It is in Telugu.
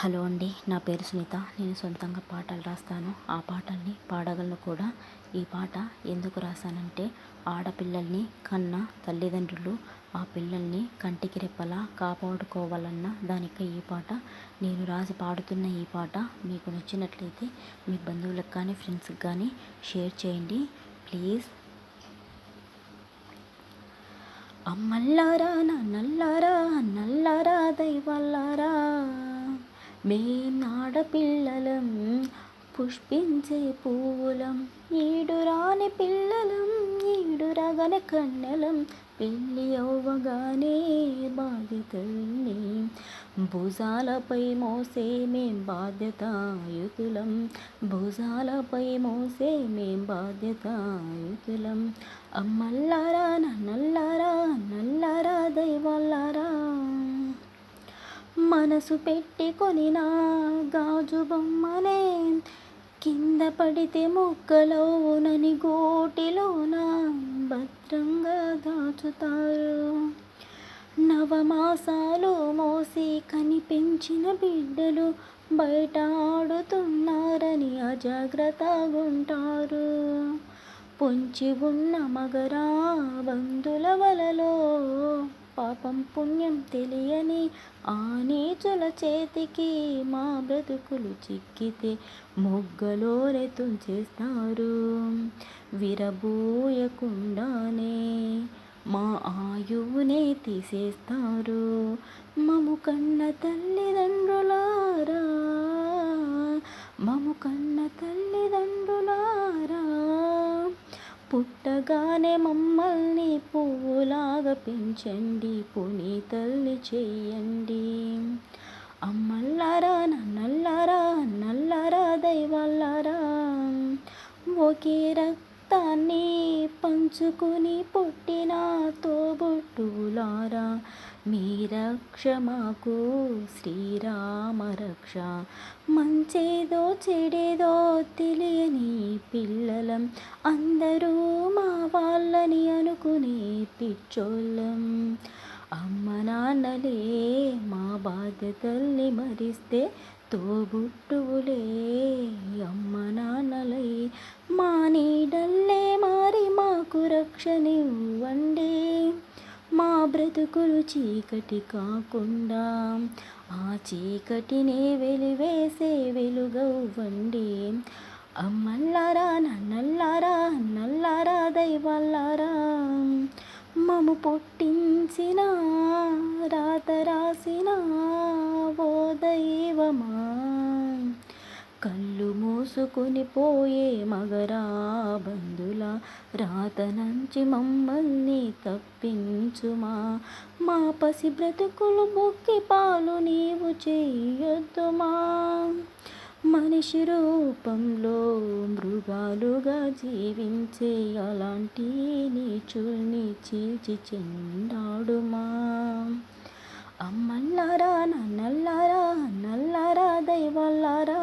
హలో అండి, నా పేరు సునీత. నేను సొంతంగా పాటలు రాస్తాను. ఆ పాటల్ని పాడగలను కూడా. ఈ పాట ఎందుకు రాశానంటే, ఆడపిల్లల్ని కన్న తల్లిదండ్రులు ఆ పిల్లల్ని కంటికి రెప్పలా కాపాడుకోవాలన్న దానికి ఈ పాట నేను రాసి పాడుతున్న. ఈ పాట మీకు నచ్చినట్లయితే మీ బంధువులకు కానీ ఫ్రెండ్స్కి కానీ షేర్ చేయండి ప్లీజ్. అమ్మల్లారా నాన్నల్లారా అన్నల్లారా దైవాల్లారా, మేం ఆడపిల్లలం పుష్పించే పువ్వులం, ఈడురాని పిల్లలం ఈడురగని కన్నెలం, పెళ్ళి అవ్వగానే బాధ్యతల్ని భుజాలపై మోసే మేం బాధ్యతాయుతులం, భుజాలపై మోసే మేం బాధ్యతాయుతులం. అమ్మల్లారా నాన్నల్లారా అన్నల్లారా దైవాల్లారా, మనసు పెట్టి కొనినా గాజు బొమ్మనే కింద పడితే మొక్కలవునని గోటిలోన భద్రంగా దాచుతారు. నవమాసాలు మోసి కనిపెంచిన బిడ్డలు బయట ఆడుతున్నారని అజాగ్రత్తగుంటారు. పొంచి ఉన్న మగరా బంధుల వలలో పాపం పుణ్యం తెలియని ఆ నీచుల చేతికి మా బ్రతుకులు చిక్కితే మొగ్గలోనే తుంచేస్తారు. విరబూయకుండానే మా ఆయువునే తీసేస్తారు. మము కన్న తల్లిదండ్రులారా, మము కన్న తల్లిదండ్రులారా, పుట్టగానే మమ్మల్ని పువ్వులాగా పెంచండి, పునీతల్ని చెయ్యండి. అమ్మల్లారా నాన్నల్లారా అన్నల్లారా దైవాల్లారా, ఒకే రక్తాన్ని పంచుకుని పుట్టిన తోబుట్టువులారా, మీ రక్ష మాకు శ్రీరామ రక్ష. మంచేదో చెడేదో తెలియని పిల్లలం, అందరూ మా వాళ్ళని అనుకునే పిచ్చోళ్ళం. అమ్మ నాన్నలే మా బాధ్యతల్ని మరిస్తే తోబుట్టువులే అమ్మ నాన్నలై మా నీడల్లే మారి మాకు రక్షణివ్వండి. మా బ్రతుకులు చీకటి కాకుండా ఆ చీకటినే వెలివేసే వెలుగవ్వండి. అమ్మల్లారా నాన్నల్లారా అన్నల్లారా దైవాల్లారా, మము పుట్టించిన రాత రాసిన ఓ దైవమా, కళ్ళు మూసుకుని పోయే మగరా బంధుల రాత నుంచి మమ్మల్ని తప్పించుమా. మా పసి బ్రతుకులు బొక్కి పాలు నీవు చెయ్యొద్దుమా. మనిషి రూపంలో మృగాలుగా జీవించే అలాంటి నీచుల్ని చీల్చి చెండాడుమా. అమ్మల్లారా నాన్నల్లారా అన్నల్లారా దైవాల్లారా,